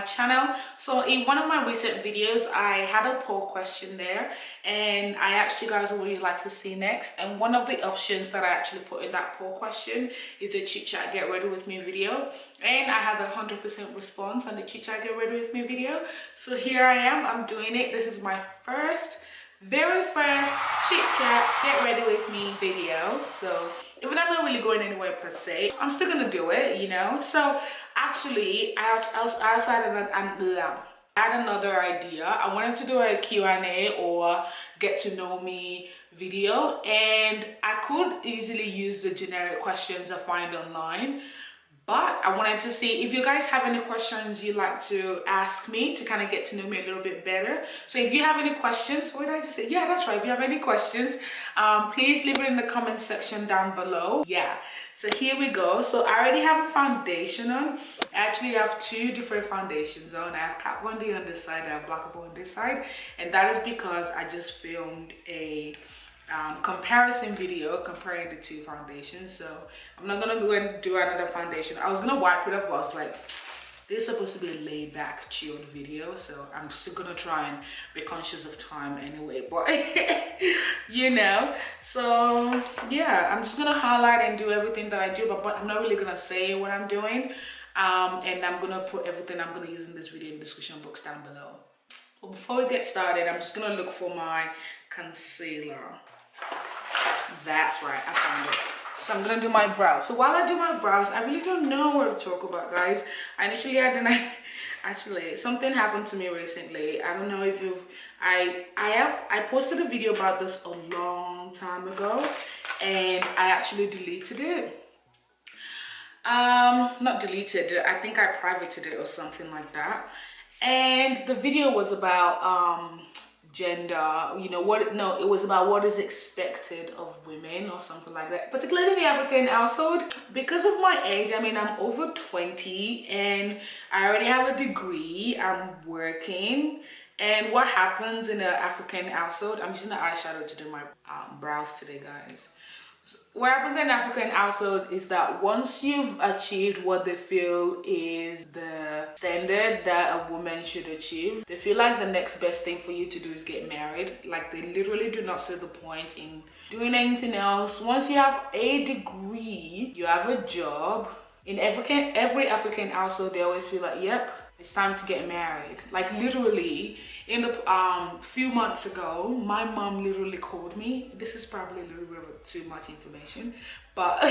channel. So in one of my recent videos I had a poll question there and I asked you guys what you'd like to see next, and one of the options that I actually put in that poll question is a chit chat get ready with me video, and I had a 100% response on the chit chat get ready with me video. So here I am, I'm doing it. This is my very first chit chat get ready with me video. So even though I'm not really going anywhere per se, I'm still gonna do it, you know. So actually I had another idea. I wanted to do a Q&A or get to know me video, and I could easily use the generic questions I find online, but I wanted to see if you guys have any questions you'd like to ask me to kind of get to know me a little bit better. So if you have any questions, what did I just say? Yeah, that's right. If you have any questions, please leave it in the comment section down below. Yeah, so here we go. So I already have a foundation on. I actually have two different foundations on. I have Kat Von D on this side, I have Black on this side, and that is because I just filmed a comparison video comparing the two foundations. So I'm not gonna go and do another foundation. I was gonna wipe it off, but I was like, this is supposed to be a laid back chilled video, so I'm still gonna try and be conscious of time anyway, but you know. So yeah, I'm just gonna highlight and do everything that I do, but I'm not really gonna say what I'm doing, and I'm gonna put everything I'm gonna use in this video in the description box down below. But before we get started, I'm just gonna look for my concealer. That's right, I found it. So I'm gonna do my brows. So while I do my brows, I really don't know what to talk about, guys. I initially had actually something happened to me recently. I don't know if you've I posted a video about this a long time ago, and I actually deleted it. Not deleted it, I think I privated it or something like that. And the video was about gender, you know, it was about what is expected of women or something like that, particularly in the African household. Because of my age, I mean, I'm over 20 and I already have a degree, I'm working. And what happens in the African household, I'm using the eyeshadow to do my brows today, guys. So what happens in African household is that once you've achieved what they feel is the standard that a woman should achieve, they feel like the next best thing for you to do is get married. Like, they literally do not see the point in doing anything else. Once you have a degree, you have a job. In every African household, they always feel like, yep, it's time to get married. Like, literally, in the few months ago, my mom literally called me. This is probably a little bit of too much information, but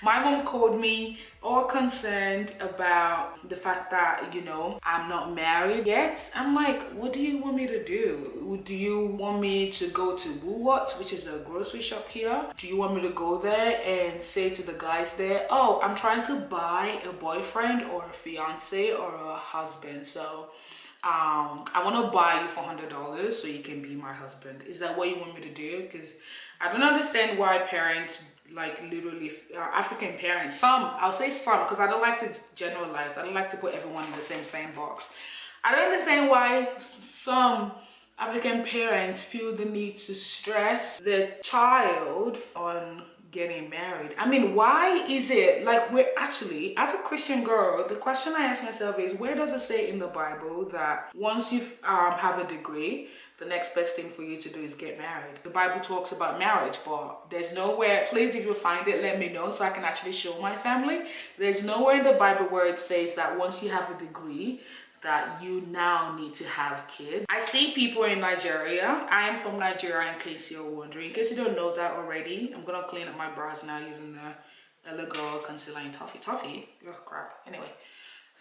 my mom called me all concerned about the fact that, you know, I'm not married yet. I'm like, what do you want me to do? Do you want me to go to Woolworths, which is a grocery shop here? Do you want me to go there and say to the guys there, oh, I'm trying to buy a boyfriend or a fiance or a husband, so I want to buy you for $100 so you can be my husband. Is that what you want me to do? Because I don't understand why parents, like, literally African parents, I'll say some because I don't like to generalize. I don't like to put everyone in the same box. I don't understand why some African parents feel the need to stress their child on getting married. I mean, why is it like, we're actually, as a Christian girl, the question I ask myself is, where does it say in the Bible that once you have a degree, the next best thing for you to do is get married? The Bible talks about marriage, but there's nowhere, please, if you find it, let me know so I can actually show my family. There's nowhere in the Bible where it says that once you have a degree, that you now need to have kids. I see people in Nigeria. I am from Nigeria, in case you're wondering. In case you don't know that already, I'm gonna clean up my brows now using the Illegal Concealer in Toffee. Oh crap. Anyway,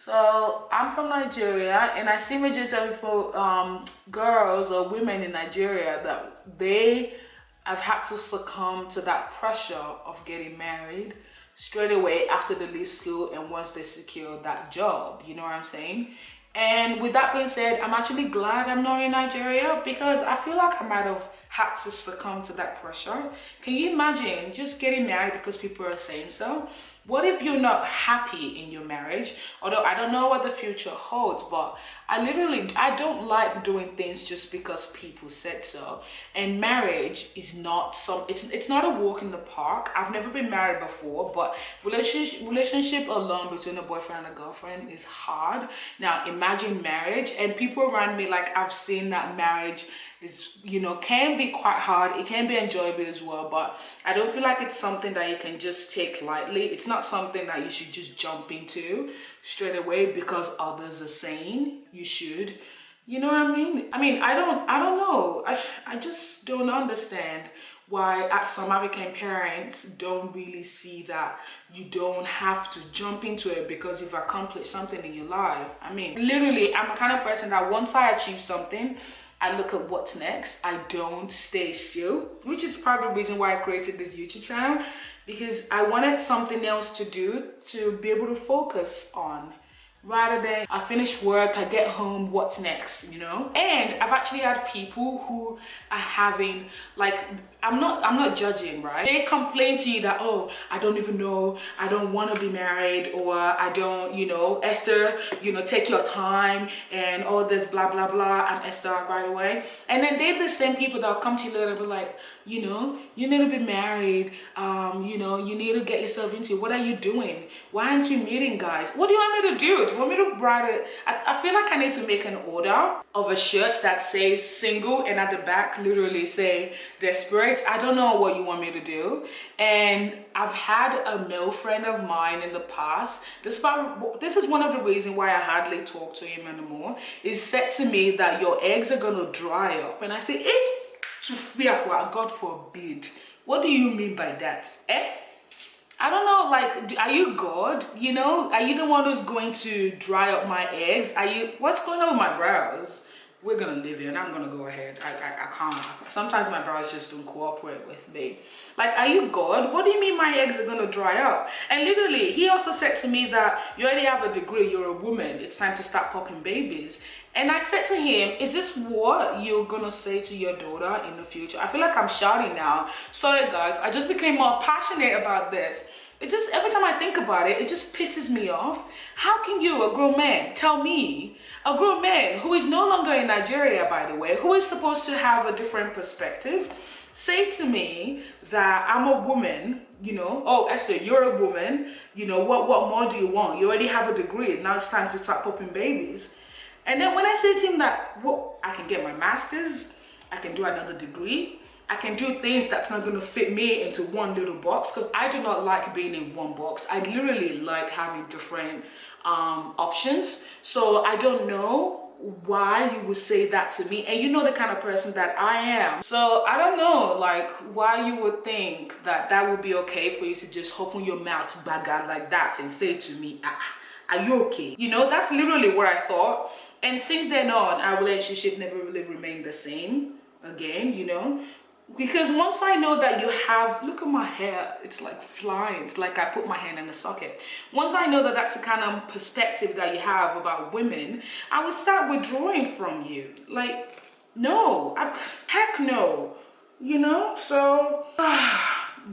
so I'm from Nigeria, and I see majority of people, girls or women in Nigeria, that they have had to succumb to that pressure of getting married straight away after they leave school and once they secure that job. You know what I'm saying? And with that being said, I'm actually glad I'm not in Nigeria, because I feel like I might have had to succumb to that pressure. Can you imagine just getting married because people are saying so? What if you're not happy in your marriage? Although I don't know what the future holds, but I don't like doing things just because people said so. And marriage is not it's not a walk in the park. I've never been married before, but relationship alone between a boyfriend and a girlfriend is hard. Now imagine marriage, and people around me, like, I've seen that marriage is, you know, can be quite hard. It can be enjoyable as well, but I don't feel like it's something that you can just take lightly. It's not something that you should just jump into straight away because others are saying you should. You know what I mean? I don't know. I just don't understand why some African parents don't really see that you don't have to jump into it because you've accomplished something in your life. I mean, literally, I'm the kind of person that once I achieve something, I look at what's next. I don't stay still, which is part of the reason why I created this YouTube channel, because I wanted something else to do to be able to focus on, rather than I finish work, I get home, what's next, you know? And I've actually had people who are having, like, I'm not judging, right? They complain to you that, oh, I don't even know, I don't want to be married, or I don't, you know, Esther, you know, take your time and all this blah blah blah. I'm Esther, by the way. And then they're the same people that will come to you later and be like, you know, you need to be married, you know, you need to get yourself into, what are you doing? Why aren't you meeting guys? What do you want me to do? Do you want me to write it? I feel like I need to make an order of a shirt that says single and at the back literally say desperate. I don't know what you want me to do. And I've had a male friend of mine in the past, this is one of the reasons why I hardly talk to him anymore. He said to me that your eggs are gonna dry up, and I say, to fear, God forbid. What do you mean by that? I don't know, like, are you God? You know, are you the one who's going to dry up my eggs? What's going on with my brows? We're gonna live here and I'm gonna go ahead. I can't. Sometimes my brows just don't cooperate with me. Like, are you God? What do you mean my eggs are gonna dry up? And literally, he also said to me that you already have a degree, you're a woman, it's time to start popping babies. And I said to him, is this what you're gonna say to your daughter in the future? I feel like I'm shouting now. Sorry guys, I just became more passionate about this. It just, every time I think about it, it just pisses me off. How can you, a grown man, tell me, a grown man who is no longer in Nigeria, by the way, who is supposed to have a different perspective, say to me that I'm a woman, you know, oh Esther, you're a woman, you know, what more do you want? You already have a degree, now it's time to start popping babies. And then when I say to him that, well, I can get my master's, I can do another degree, I can do things that's not going to fit me into one little box, because I do not like being in one box. I literally like having different options. So I don't know why you would say that to me, and you know the kind of person that I am. So I don't know, like, why you would think that that would be okay for you to just open your mouth baga like that and say to me, are you okay? You know, that's literally what I thought. And since then on, our relationship never really remained the same again, you know, because once I know that you have, look at my hair, it's like flying, it's like I put my hand in a socket. Once I know that that's the kind of perspective that you have about women, I would start withdrawing from you. Like, no, heck no, you know. So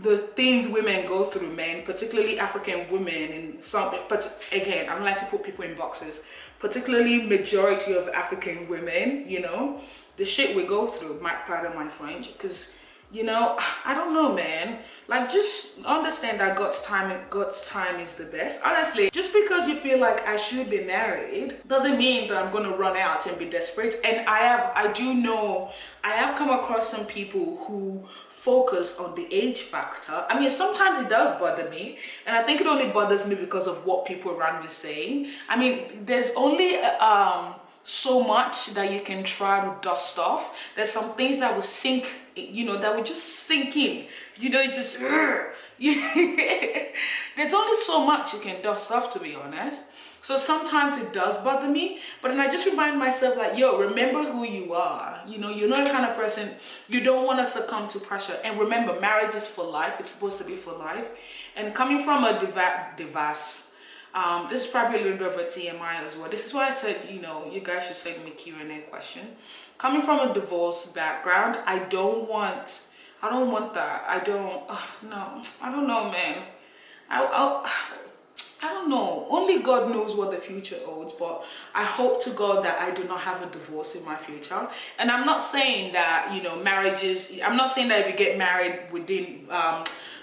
the things women go through, men, particularly African women, and some, but again, I don't like to put people in boxes, particularly majority of African women, you know, the shit we go through, pardon my French, because, you know, I don't know, man. Like, just understand that God's time is the best. Honestly, just because you feel like I should be married doesn't mean that I'm gonna run out and be desperate. And I do know, I have come across some people who focus on the age factor. I mean, sometimes it does bother me, and I think it only bothers me because of what people around me saying. I mean, there's only so much that you can try to dust off. There's some things that will sink, you know, that will just sink in, you know. It's just there's only so much you can dust off, to be honest. So sometimes it does bother me, but then I just remind myself, like, yo, remember who you are. You know, you're not the kind of person, you don't want to succumb to pressure. And remember, marriage is for life. It's supposed to be for life. And coming from a diverse This is probably a little bit of a TMI as well. This is why I said, you know, you guys should send me a Q&A question. Coming from a divorce background, I don't want that. No, I don't know, man. I don't know. Only God knows what the future holds, but I hope to God that I do not have a divorce in my future. And I'm not saying that, you know, marriages, I'm not saying that if you get married within,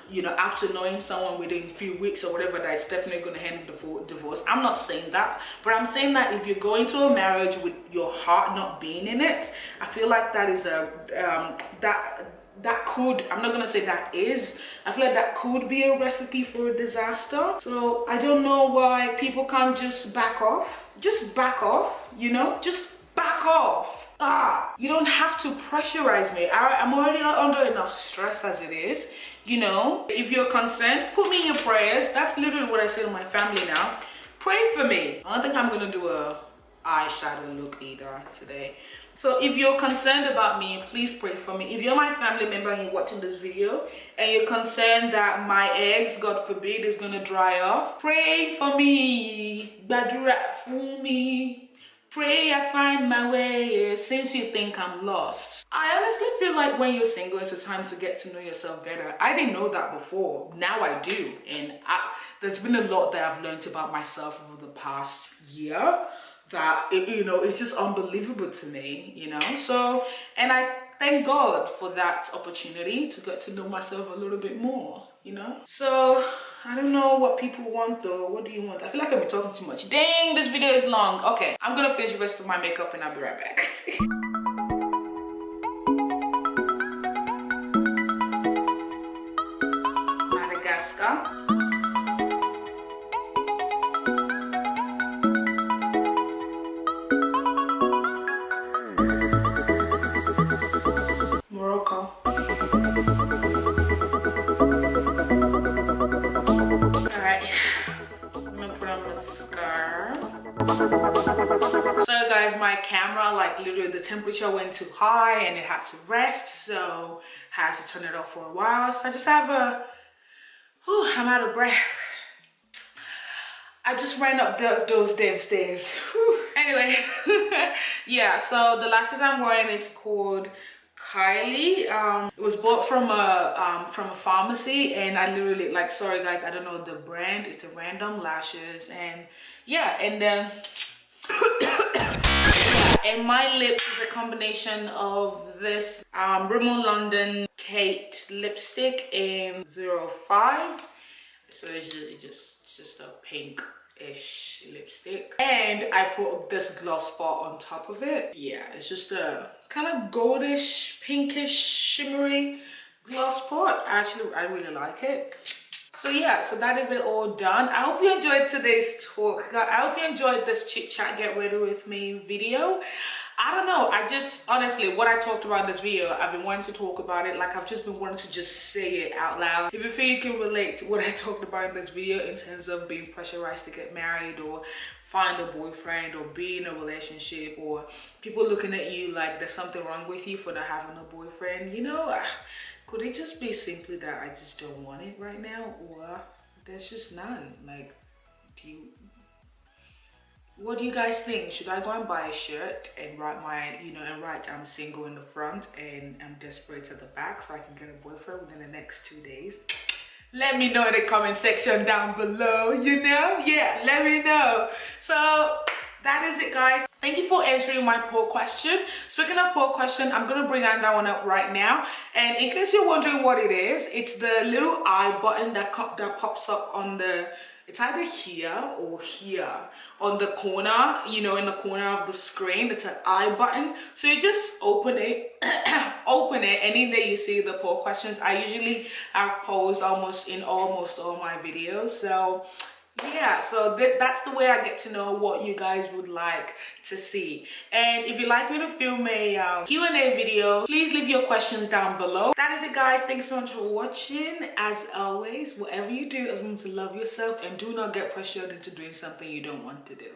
you know, after knowing someone within a few weeks or whatever, that it's definitely going to end in divorce. I'm not saying that, but I'm saying that if you're going to a marriage with your heart not being in it, I feel like that is that could, I'm not gonna say that is, I feel like that could be a recipe for a disaster. So I don't know why people can't just back off. Just back off, you know, just back off. You don't have to pressurize me. I'm already under enough stress as it is, you know. If you're concerned, put me in your prayers. That's literally what I say to my family now. Pray for me. I don't think I'm gonna do a eyeshadow look either today. So if you're concerned about me, please pray for me. If you're my family member and you're watching this video and you're concerned that my eggs, God forbid, is gonna dry off, pray for me. Badura for me. Pray I find my way since you think I'm lost. I honestly feel like when you're single, it's a time to get to know yourself better. I didn't know that before. Now I do. And there's been a lot that I've learned about myself over the past year. That, you know, it's just unbelievable to me, you know. So, and I thank God for that opportunity to get to know myself a little bit more, you know. So I don't know what people want though. What do you want? I feel like I've been talking too much. Dang, this video is long. Okay, I'm gonna finish the rest of my makeup and I'll be right back. Madagascar. Morocco. Alright, I'm gonna put on mascara. So guys, my camera, like literally the temperature went too high and it had to rest, so I had to turn it off for a while. So I just have I'm out of breath. I just ran up those damn stairs. Whew. Anyway, yeah, so the lashes I'm wearing is called Kylie. It was bought from a pharmacy, and I literally, like, sorry guys, I don't know the brand. It's a random lashes, and yeah, and then and my lip is a combination of this Rimmel London Kate lipstick in 05. So it's just a pink-ish lipstick, and I put this gloss spot on top of it. Yeah, it's just a kind of goldish, pinkish, shimmery gloss spot. I really like it. So yeah, so that is it all done. I hope you enjoyed today's talk. I hope you enjoyed this chit chat get ready with me video. I don't know, I just, honestly, what I talked about in this video, I've been wanting to talk about it. Like, I've just been wanting to just say it out loud. If you feel you can relate to what I talked about in this video in terms of being pressurized to get married or find a boyfriend or be in a relationship, or people looking at you like there's something wrong with you for not having a boyfriend, you know, could it just be simply that I just don't want it right now, or there's just none? Like, what do you guys think? Should I go and buy a shirt and write write I'm single in the front and I'm desperate at the back so I can get a boyfriend within the next 2 days? Let me know in the comment section down below, you know? Yeah, let me know. So that is it, guys. Thank you for answering my poll question. Speaking of poll question, I'm gonna bring that one up right now. And in case you're wondering what it is, it's the little eye button that pops up on the, it's either here or here on the corner, you know, in the corner of the screen. It's an eye button. So you just open it, open it, and in there you see the poll questions. I usually have polls almost all my videos. So yeah, so that's the way I get to know what you guys would like to see. And if you'd like me to film a Q&A video, please leave your questions down below. That is it, guys. Thanks so much for watching. As always, whatever you do, remember to love yourself and do not get pressured into doing something you don't want to do.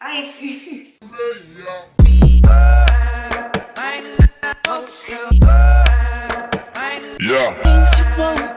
Bye. Yeah.